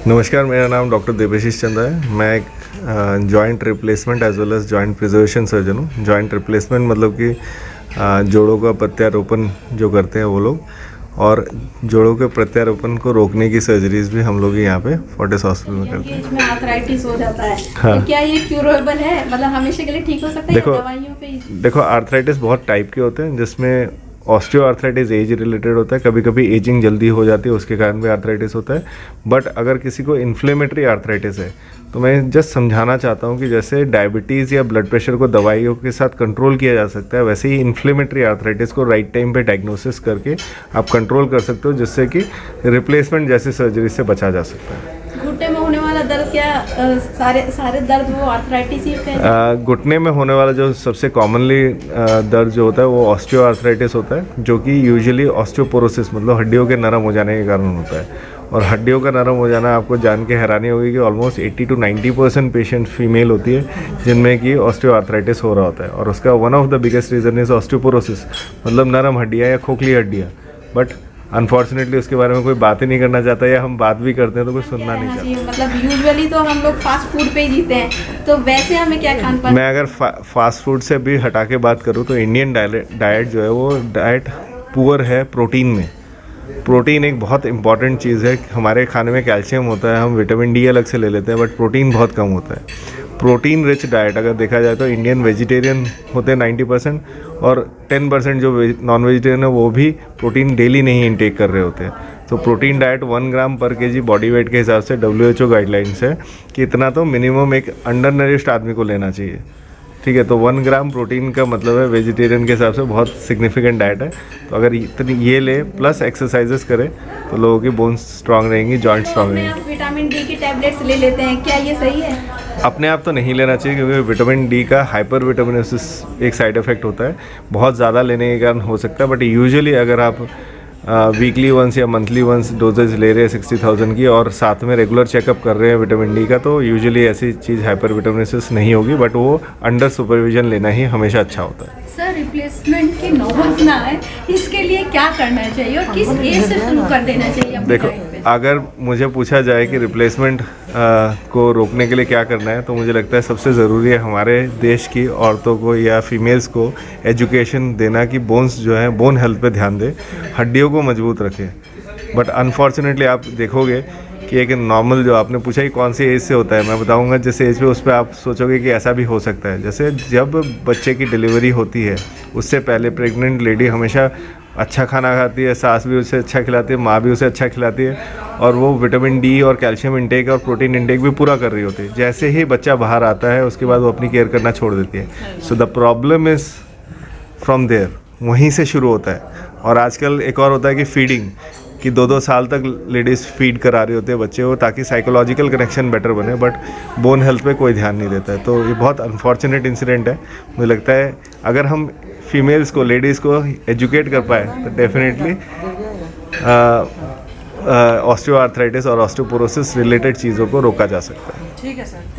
नमस्कार, मेरा नाम डॉक्टर देवेशीष चंद्र है। मैं एक joint replacement as well as joint preservation surgeon हूँ। जॉइंट रिप्लेसमेंट मतलब कि जोड़ों का प्रत्यारोपण जो करते हैं वो लोग, और जोड़ों के प्रत्यारोपण को रोकने की सर्जरीज भी हम लोग यहाँ पे फोर्टिस हॉस्पिटल में करते हैं। इसमें आर्थराइटिस हो जाता है, हाँ। तो क्या ये क्यूरेबल है? मतलब हमेशा के लिए ठीक हो सकता है? देखो, या दवाइयों पे ही? देखो आर्थराइटिस बहुत टाइप के होते हैं, जिसमें ऑस्टियो आर्थराइटिस एज रिलेटेड होता है। कभी कभी एजिंग जल्दी हो जाती है, उसके कारण भी आर्थराइटिस होता है। बट अगर किसी को इन्फ्लेमेटरी आर्थराइटिस है तो मैं जस्ट समझाना चाहता हूँ कि जैसे डायबिटीज़ या ब्लड प्रेशर को दवाइयों के साथ कंट्रोल किया जा सकता है, वैसे ही इन्फ्लेमेटरी आर्थराइटिस को राइट टाइम पे डायग्नोसिस करके आप कंट्रोल कर सकते हो, जिससे कि रिप्लेसमेंट जैसी सर्जरी से बचा जा सकता है। घुटने में होने वाला दर्द क्या सारे दर्द वो आर्थराइटिस ही होते हैं? घुटने में होने वाला जो सबसे कॉमनली दर्द जो होता है वो ऑस्टियो आर्थराइटिस होता है, जो कि यूजुअली ऑस्टियोपोरोसिस मतलब हड्डियों के नरम हो जाने के कारण होता है। और हड्डियों का नरम हो जाना आपको जान के हैरानी होगी कि ऑलमोस्ट 80 to 90% पेशेंट फीमेल होती है जिनमें कि ऑस्टियो आर्थराइटिस हो रहा होता है। और उसका one of the biggest reason is osteoporosis, मतलब नरम हड्डियाँ या खोखली हड्डियाँ। बट अनफॉर्चुनेटली उसके बारे में कोई बात ही नहीं करना चाहता, या हम बात भी करते हैं तो कोई सुनना नहीं चाहता। मतलब यूजुअली तो हम लोग फास्ट फूड पे ही जीते हैं, तो वैसे हमें क्या खान पान? मैं अगर फास्ट फूड से भी हटा के बात करूँ तो इंडियन डाइट जो है वो डाइट पुअर है प्रोटीन में। प्रोटीन एक बहुत इंपॉर्टेंट चीज़ है। हमारे खाने में कैल्शियम होता है, हम विटामिन डी अलग से ले लेते हैं, बट प्रोटीन बहुत कम होता है। प्रोटीन रिच डाइट अगर देखा जाए तो इंडियन वेजिटेरियन होते हैं 90%, और 10% जो नॉन वेजिटेरियन है वो भी प्रोटीन डेली नहीं इंटेक कर रहे होते हैं। तो प्रोटीन डाइट 1 ग्राम पर केजी बॉडी वेट के हिसाब से WHO गाइडलाइंस है कि इतना तो मिनिमम एक अंडर नरिश्ड आदमी को लेना चाहिए। ठीक है, तो 1 ग्राम प्रोटीन का मतलब है वेजिटेरियन के हिसाब से बहुत सिग्निफिकेंट डाइट है। तो अगर इतनी ये ले प्लस एक्सरसाइजेस करें तो लोगों की बोन्स स्ट्रांग रहेंगी, जॉइंट स्ट्रांग रहेंगी। विटामिन डी की टैबलेट्स ले लेते हैं, क्या ये सही है? अपने आप तो नहीं लेना चाहिए, क्योंकि विटामिन डी का हाइपर विटामिनोसिस एक साइड इफेक्ट होता है, बहुत ज़्यादा लेने के कारण हो सकता है। बट यूजुअली अगर आप वीकली वंस या मंथली वंस डोजेज ले रहे हैं 60,000 की, और साथ में रेगुलर चेकअप कर रहे हैं विटामिन डी का, तो यूजुअली ऐसी चीज़ हाइपर विटामिनोसिस नहीं होगी। बट वो अंडर सुपरविजन लेना ही हमेशा अच्छा होता है। सर, रिप्लेसमेंट की नौबत ना आए इसके लिए क्या करना चाहिए और किस एज से शुरू कर देना चाहिए अपनी देखो, डाइट पे? अगर मुझे पूछा जाए कि रिप्लेसमेंट को रोकने के लिए क्या करना है, तो मुझे लगता है सबसे ज़रूरी है हमारे देश की औरतों को या फीमेल्स को एजुकेशन देना कि बोन्स जो है बोन हेल्थ पे ध्यान दें, हड्डियों को मजबूत रखें। बट अनफॉर्चुनेटली आप देखोगे कि एक नॉर्मल, जो आपने पूछा कि कौन सी एज से होता है, मैं बताऊंगा जिस एज पे, उस पर आप सोचोगे कि ऐसा भी हो सकता है। जैसे जब बच्चे की डिलीवरी होती है उससे पहले प्रेग्नेंट लेडी हमेशा अच्छा खाना खाती है, सास भी उसे अच्छा खिलाती है, माँ भी उसे अच्छा खिलाती है, और वो विटामिन डी और कैल्शियम इंटेक और प्रोटीन इंटेक भी पूरा कर रही होती है। जैसे ही बच्चा बाहर आता है उसके बाद वो अपनी केयर करना छोड़ देती है। So the problem is from there, वहीं से शुरू होता है। और आजकल एक और होता है कि फीडिंग, कि 2-2 साल तक लेडीज़ फीड करा रही होती है बच्चे को, ताकि साइकोलॉजिकल कनेक्शन बेटर बने, बट बोन हेल्थ पे कोई ध्यान नहीं देता है। तो ये बहुत अनफॉर्चुनेट इंसिडेंट है। मुझे लगता है अगर हम फीमेल्स को, लेडीज़ को एजुकेट कर पाए तो डेफिनेटली ऑस्टियो आर्थराइटिस और ऑस्टियोपोरोसिस रिलेटेड चीज़ों को रोका जा सकता है। ठीक है सर।